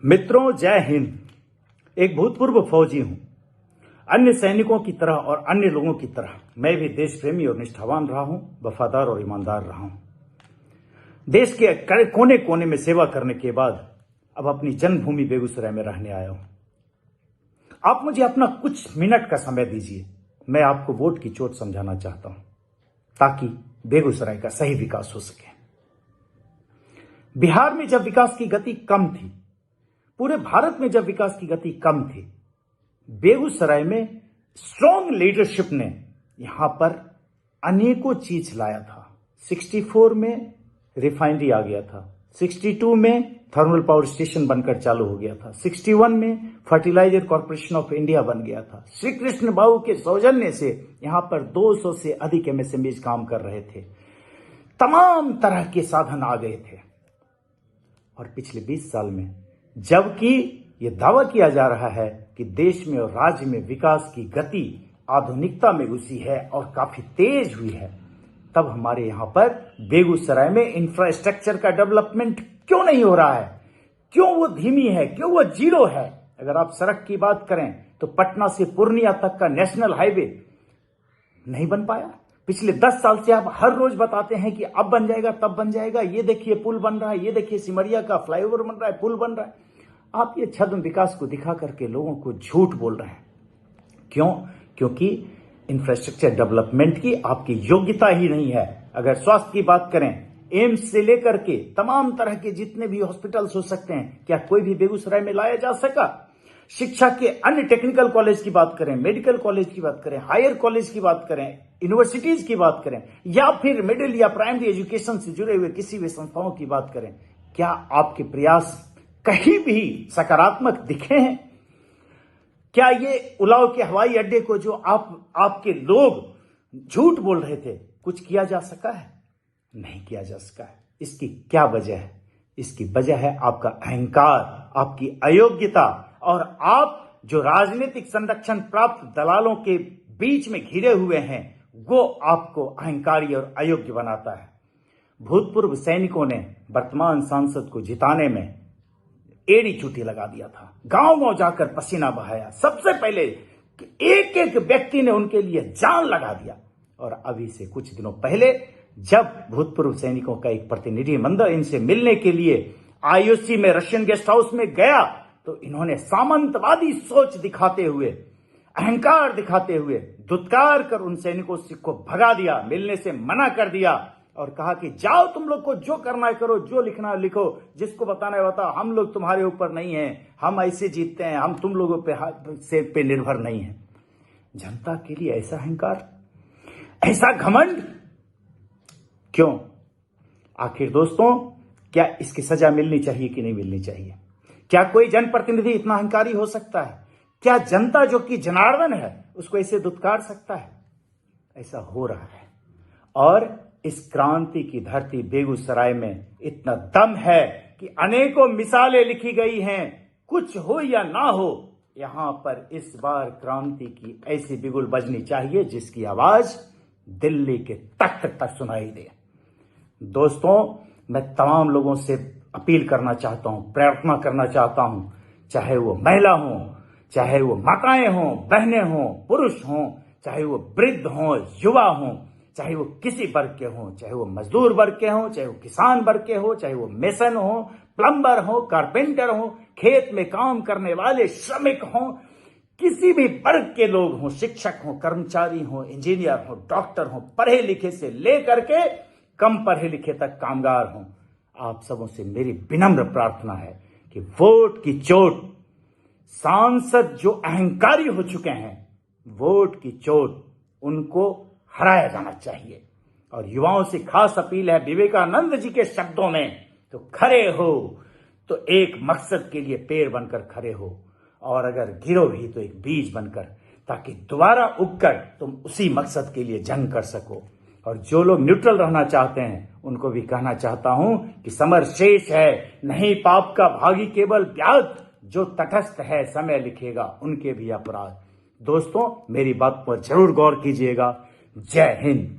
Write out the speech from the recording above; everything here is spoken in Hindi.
मित्रों, जय हिंद। एक भूतपूर्व फौजी हूं। अन्य सैनिकों की तरह और अन्य लोगों की तरह मैं भी देश प्रेमी और निष्ठावान रहा हूं, वफादार और ईमानदार रहा हूं। देश के कोने कोने में सेवा करने के बाद अब अपनी जन्मभूमि बेगूसराय में रहने आया हूं। आप मुझे अपना कुछ मिनट का समय दीजिए। मैं आपको वोट की चोट समझाना चाहता हूं ताकि बेगूसराय का सही विकास हो सके। बिहार में जब विकास की गति कम थी, पूरे भारत में जब विकास की गति कम थी, बेगूसराय में स्ट्रॉन्ग लीडरशिप ने यहां पर अनेकों चीज लाया था। 64 में रिफाइनरी आ गया था, 62 में थर्मल पावर स्टेशन बनकर चालू हो गया था, 61 में फर्टिलाइजर कॉर्पोरेशन ऑफ इंडिया बन गया था। श्री कृष्ण बाबू के सौजन्य से यहां पर 200 से अधिक एमएसएमईज काम कर रहे थे। तमाम तरह के साधन आ गए थे। और पिछले 20 साल में जबकि यह दावा किया जा रहा है कि देश में और राज्य में विकास की गति आधुनिकता में घुसी है और काफी तेज हुई है, तब हमारे यहां पर बेगूसराय में इंफ्रास्ट्रक्चर का डेवलपमेंट क्यों नहीं हो रहा है? क्यों वो धीमी है? क्यों वो जीरो है? अगर आप सड़क की बात करें तो पटना से पूर्णिया तक का नेशनल हाईवे नहीं बन पाया। पिछले 10 साल से आप हर रोज बताते हैं कि अब बन जाएगा, तब बन जाएगा, ये देखिए पुल बन रहा है, ये देखिए सिमरिया का फ्लाईओवर बन रहा है, पुल बन रहा है। आप ये छद्म विकास को दिखा करके लोगों को झूठ बोल रहे हैं। क्यों? क्योंकि इंफ्रास्ट्रक्चर डेवलपमेंट की आपकी योग्यता ही नहीं है। अगर स्वास्थ्य की बात करें, एम्स से लेकर के तमाम तरह के जितने भी हॉस्पिटल्स हो सकते हैं, क्या कोई भी बेगूसराय में लाया जा सका? शिक्षा के अन्य टेक्निकल कॉलेज की बात करें, मेडिकल कॉलेज की बात करें, हायर कॉलेज की बात करें, यूनिवर्सिटीज की बात करें, या फिर मिडिल या प्राइमरी एजुकेशन से जुड़े हुए किसी भी संस्थाओं की बात करें, क्या आपके प्रयास कहीं भी सकारात्मक दिखे हैं? क्या ये उलाव के हवाई अड्डे को जो आपके लोग झूठ बोल रहे थे, कुछ किया जा सका है? नहीं किया जा सका है। इसकी क्या वजह है? इसकी वजह है आपका अहंकार, आपकी अयोग्यता, और आप जो राजनीतिक संरक्षण प्राप्त दलालों के बीच में घिरे हुए हैं, वो आपको अहंकारी और अयोग्य बनाता है। भूतपूर्व सैनिकों ने वर्तमान सांसद को जिताने में एड़ी चूटी लगा दिया था, गांव-गांव जाकर पसीना बहाया। सबसे पहले एक एक व्यक्ति ने उनके लिए जान लगा दिया। और अभी से कुछ दिनों पहले जब भूतपूर्व सैनिकों का एक प्रतिनिधि मंडल इनसे मिलने के लिए आईओसी में रशियन गेस्ट हाउस में गया, तो इन्होंने सामंतवादी सोच दिखाते हुए, अहंकार दिखाते हुए धुतकार कर उन सैनिकों को भगा दिया, मिलने से मना कर दिया और कहा कि जाओ, तुम लोग को जो करना है करो, जो लिखना है लिखो, जिसको बताना है बताओ, हम लोग तुम्हारे ऊपर नहीं हैं, हम ऐसे जीतते हैं, हम तुम लोगों पे निर्भर नहीं है। जनता के लिए ऐसा अहंकार, ऐसा घमंड क्यों? आखिर दोस्तों, क्या इसकी सजा मिलनी चाहिए कि नहीं मिलनी चाहिए? क्या कोई जनप्रतिनिधि इतना अहंकारी हो सकता है? क्या जनता जो कि जनार्दन है उसको ऐसे दुत्कार सकता है? ऐसा हो रहा है। और इस क्रांति की धरती बेगूसराय में इतना दम है कि अनेकों मिसालें लिखी गई हैं। कुछ हो या ना हो, यहां पर इस बार क्रांति की ऐसी बिगुल बजनी चाहिए जिसकी आवाज दिल्ली के तख्त तक सुनाई दे। दोस्तों, मैं तमाम लोगों से अपील करना चाहता हूं, प्रार्थना करना चाहता हूं, चाहे वो महिला हो, चाहे वो माताएं हों, बहनें हों, पुरुष हों, चाहे वो वृद्ध हों, युवा हों, चाहे वो किसी वर्ग के हों, चाहे वो मजदूर वर्ग के हों, चाहे वो किसान वर्ग के हों, चाहे वो मेसन हो, प्लम्बर हो, कारपेंटर हो, खेत में काम करने वाले श्रमिक हों, किसी भी वर्ग के लोग हों, शिक्षक हों, कर्मचारी हों, इंजीनियर हों, डॉक्टर हों, पढ़े लिखे से लेकर के कम पढ़े लिखे तक कामगार हों, आप सबों से मेरी विनम्र प्रार्थना है कि वोट की चोट, सांसद जो अहंकारी हो चुके हैं, वोट की चोट उनको हराया जाना चाहिए। और युवाओं से खास अपील है, विवेकानंद जी के शब्दों में, तो खड़े हो तो एक मकसद के लिए पेड़ बनकर खड़े हो, और अगर गिरो भी तो एक बीज बनकर, ताकि दोबारा उगकर तुम उसी मकसद के लिए जंग कर सको। और जो लोग न्यूट्रल रहना चाहते हैं उनको भी कहना चाहता हूं कि समर शेष है, नहीं पाप का भागी केवल व्याध, जो तटस्थ है समय लिखेगा उनके भी अपराध। दोस्तों, मेरी बात पर जरूर गौर कीजिएगा। जय हिंद।